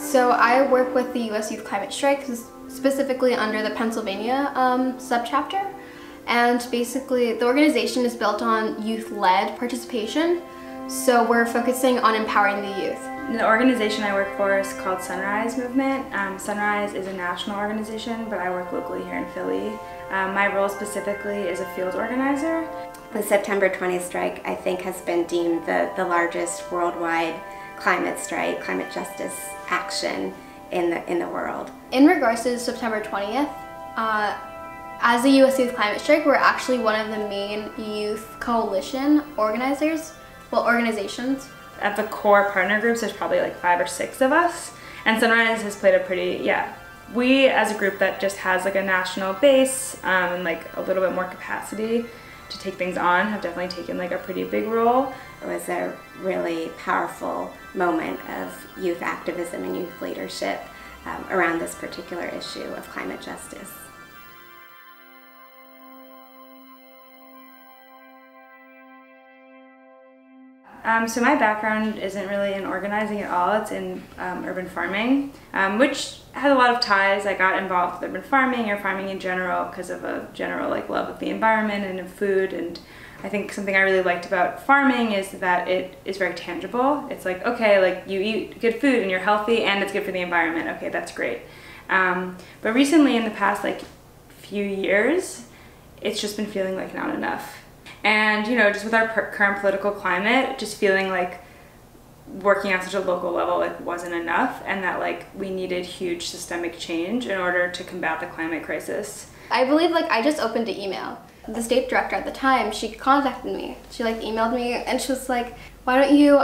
So I work with the U.S. Youth Climate Strike, specifically under the Pennsylvania subchapter. And basically the organization is built on youth-led participation. So we're focusing on empowering the youth. The organization I work for is called Sunrise Movement. Sunrise is a national organization, but I work locally here in Philly. My role specifically is a field organizer. The September 20th strike, I think, has been deemed the largest worldwide climate strike, climate justice action in the world. In regards to September 20th, as the U.S. Youth Climate Strike, we're actually one of the main youth coalition organizations. At the core partner groups, there's probably like 5 or 6 of us, and Sunrise has played a pretty, we as a group that just has like a national base and like a little bit more capacity to take things on have definitely taken like a pretty big role. It was a really powerful moment of youth activism and youth leadership around this particular issue of climate justice. So my background isn't really in organizing at all. It's in urban farming, which has a lot of ties. I got involved with urban farming or farming in general because of a general like love of the environment and of food. And I think something I really liked about farming is that it is very tangible. It's like, okay, like you eat good food and you're healthy and it's good for the environment. Okay, that's great. But recently in the past like few years, it's just been feeling like not enough. And, you know, just with our current political climate, just feeling like working on such a local level like wasn't enough, and that like we needed huge systemic change in order to combat the climate crisis. I believe like I just opened an email. The state director at the time, she contacted me. She like emailed me and she was like, why don't you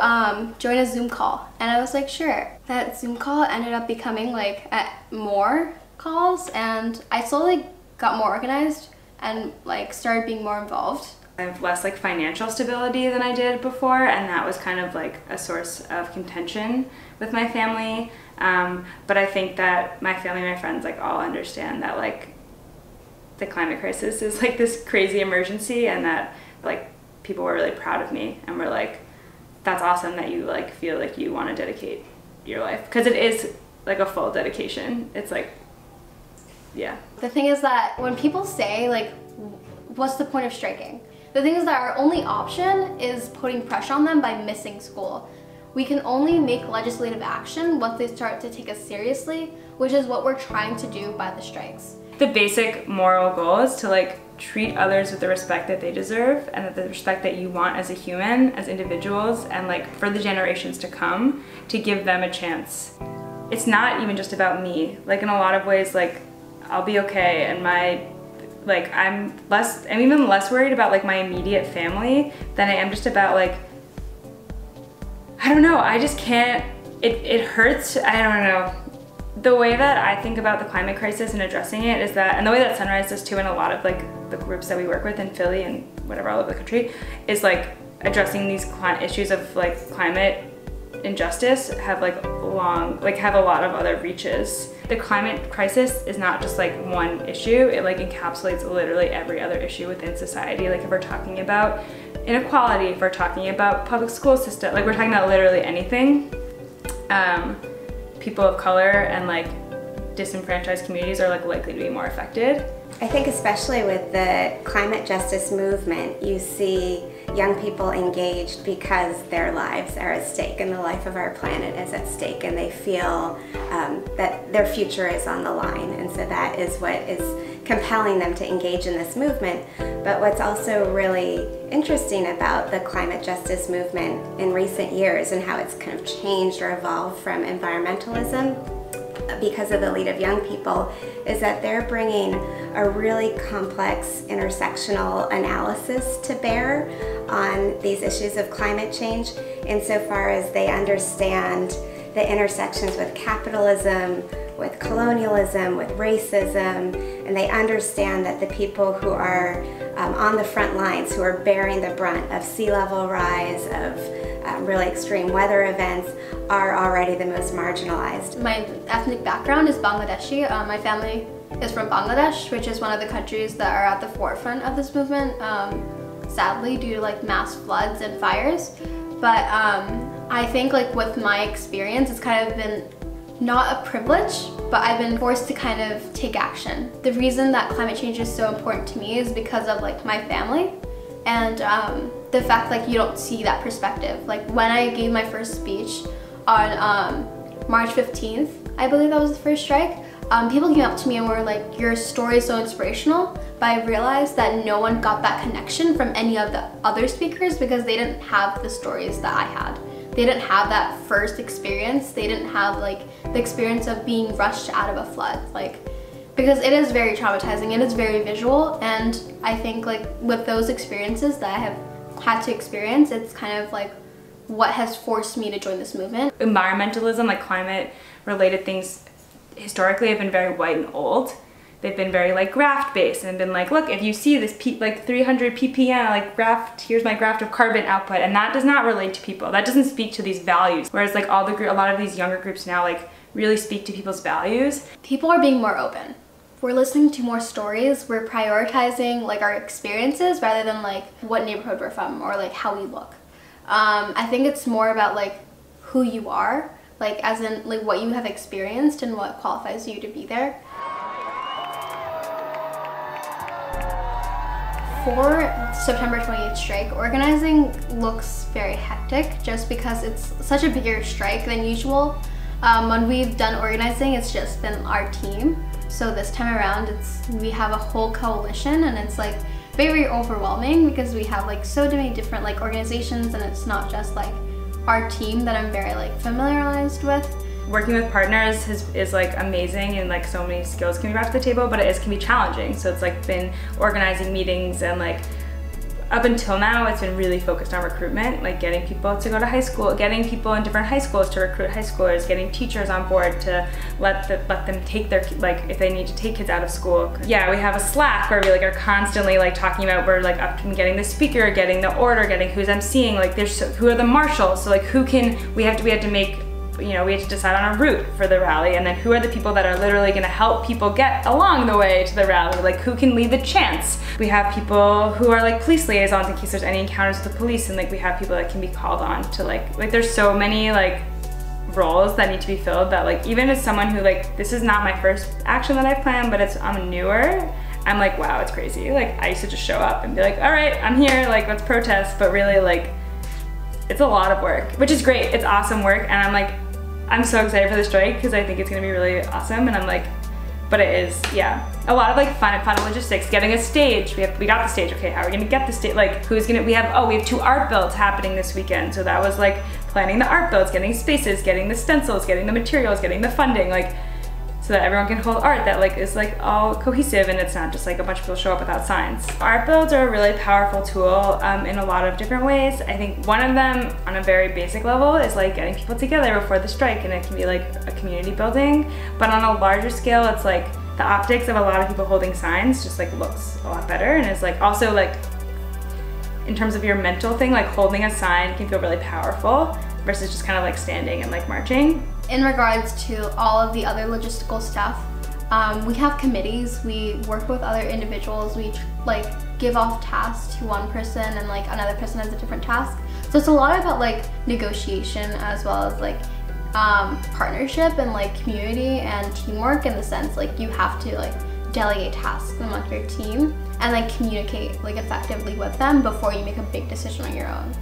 join a Zoom call? And I was like, sure. That Zoom call ended up becoming like more calls, and I slowly got more organized and like started being more involved. I have less like financial stability than I did before, and that was kind of like a source of contention with my family. But I think that my family and my friends like all understand that like the climate crisis is like this crazy emergency, and that like people were really proud of me and were like, that's awesome that you like feel like you want to dedicate your life, because it is like a full dedication. It's like, yeah. The thing is that when people say like, what's the point of striking? The thing is that our only option is putting pressure on them by missing school. We can only make legislative action once they start to take us seriously, which is what we're trying to do by the strikes. The basic moral goal is to like treat others with the respect that they deserve, and the respect that you want as a human, as individuals, and like for the generations to come, to give them a chance. It's not even just about me. Like in a lot of ways, like I'll be okay, and I'm even less worried about like my immediate family than I am just about like, I don't know, I just can't, it hurts, I don't know. The way that I think about the climate crisis and addressing it is that, and the way that Sunrise does too, and a lot of like the groups that we work with in Philly and whatever all over the country, is like addressing these issues of like climate injustice have like have a lot of other reaches. The climate crisis is not just like one issue, it like encapsulates literally every other issue within society. Like if we're talking about inequality, if we're talking about public school system, like we're talking about literally anything, people of color and like disenfranchised communities are like likely to be more affected. I think especially with the climate justice movement, you see young people engaged because their lives are at stake and the life of our planet is at stake, and they feel that their future is on the line, and so that is what is compelling them to engage in this movement. But what's also really interesting about the climate justice movement in recent years and how it's kind of changed or evolved from environmentalism because of the lead of young people is that they're bringing a really complex intersectional analysis to bear on these issues of climate change, insofar as they understand the intersections with capitalism, with colonialism, with racism, and they understand that the people who are on the front lines, who are bearing the brunt of sea level rise, of really extreme weather events, are already the most marginalized. My ethnic background is Bangladeshi. My family is from Bangladesh, which is one of the countries that are at the forefront of this movement, sadly due to like mass floods and fires. But I think like with my experience, it's kind of been not a privilege, but I've been forced to kind of take action. The reason that climate change is so important to me is because of like my family and the fact like you don't see that perspective. Like when I gave my first speech on March 15th, I believe that was the first strike, people came up to me and were like, your story is so inspirational, but I realized that no one got that connection from any of the other speakers because they didn't have the stories that I had. They didn't have that first experience. They didn't have like the experience of being rushed out of a flood. Like, because it is very traumatizing, it is very visual, and I think like with those experiences that I have had to experience, it's kind of like what has forced me to join this movement. Environmentalism, like climate related things, historically have been very white and old. They've been very like graph based and been like, look, if you see this like 300 ppm, like graph, here's my graph of carbon output, and that does not relate to people. That doesn't speak to these values. Whereas like a lot of these younger groups now like really speak to people's values. People are being more open. We're listening to more stories. We're prioritizing like our experiences rather than like what neighborhood we're from or like how we look. I think it's more about like who you are, like as in like what you have experienced and what qualifies you to be there. For September 28th strike, organizing looks very hectic just because it's such a bigger strike than usual. When we've done organizing, it's just been our team. So this time around, we have a whole coalition, and it's like very overwhelming because we have like so many different like organizations, and it's not just like our team that I'm very like familiarized with. Working with partners is like amazing, and like so many skills can be brought to the table, but it can be challenging. So it's like been organizing meetings, and like up until now it's been really focused on recruitment, like getting people to go to high school, getting people in different high schools to recruit high schoolers, getting teachers on board to let them take their, like if they need to take kids out of school. Yeah, we have a Slack where we like are constantly like talking about, we're like up to getting the speaker, getting the order, getting who's emceeing, like who are the marshals, so like who can, we have to make, you know, we have to decide on a route for the rally, and then who are the people that are literally going to help people get along the way to the rally, like who can lead the chants. We have people who are like police liaisons in case there's any encounters with the police, and like we have people that can be called on to like there's so many like roles that need to be filled that like even as someone who like, this is not my first action that I've planned, but I'm newer, I'm like, wow, it's crazy. Like I used to just show up and be like, all right, I'm here, like let's protest, but really like it's a lot of work, which is great. It's awesome work, and I'm so excited for the strike because I think it's gonna be really awesome, and I'm like, but it is, yeah. A lot of like fun logistics, getting a stage. We got the stage, okay, how are we gonna get the stage? Like who's gonna, we have 2 art builds happening this weekend. So that was like planning the art builds, getting spaces, getting the stencils, getting the materials, getting the funding, like so that everyone can hold art that like is like all cohesive, and it's not just like a bunch of people show up without signs. Art builds are a really powerful tool in a lot of different ways. I think one of them on a very basic level is like getting people together before the strike, and it can be like a community building, but on a larger scale it's like the optics of a lot of people holding signs just like looks a lot better, and it's like also like in terms of your mental thing, like holding a sign can feel really powerful versus just kind of like standing and like marching. In regards to all of the other logistical stuff, we have committees, we work with other individuals, we like give off tasks to one person and like another person has a different task. So it's a lot about like negotiation as well as like partnership and like community and teamwork, in the sense like you have to like delegate tasks among your team and like communicate like effectively with them before you make a big decision on your own.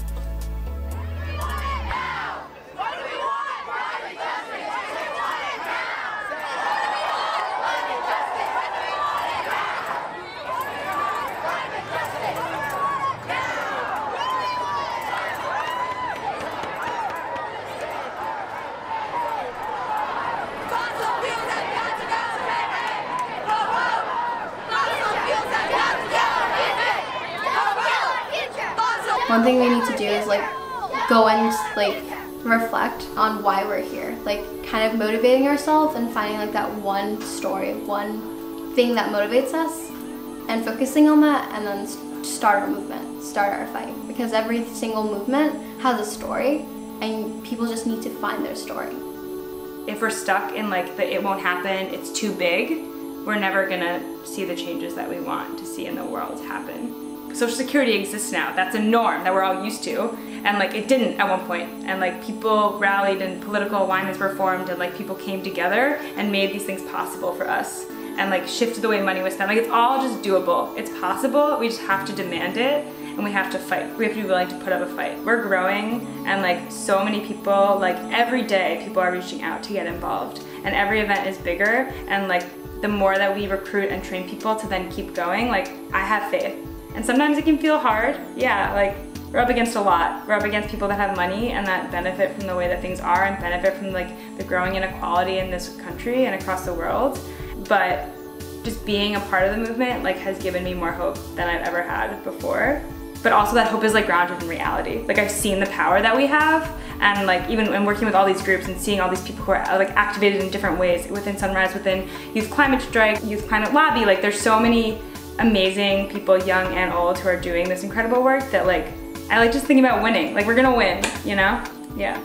One thing we need to do is like go and like reflect on why we're here, like kind of motivating ourselves and finding like that one story, one thing that motivates us and focusing on that, and then start our movement, start our fight, because every single movement has a story and people just need to find their story. If we're stuck in like the it won't happen, it's too big, we're never gonna see the changes that we want to see in the world happen. Social Security exists now. That's a norm that we're all used to. And like it didn't at one point. And like people rallied and political alignments were formed and like people came together and made these things possible for us. And like shifted the way money was spent. Like it's all just doable. It's possible. We just have to demand it and we have to fight. We have to be willing to put up a fight. We're growing and like so many people, like every day people are reaching out to get involved. And every event is bigger and like the more that we recruit and train people to then keep going, like I have faith. And sometimes it can feel hard. Yeah, like we're up against a lot. We're up against people that have money and that benefit from the way that things are and benefit from like the growing inequality in this country and across the world. But just being a part of the movement like has given me more hope than I've ever had before. But also that hope is like grounded in reality. Like I've seen the power that we have and like even when working with all these groups and seeing all these people who are like activated in different ways within Sunrise, within Youth Climate Strike, Youth Climate Lobby, like there's so many amazing people, young and old, who are doing this incredible work that like I like just thinking about winning. Like we're gonna win, you know? Yeah.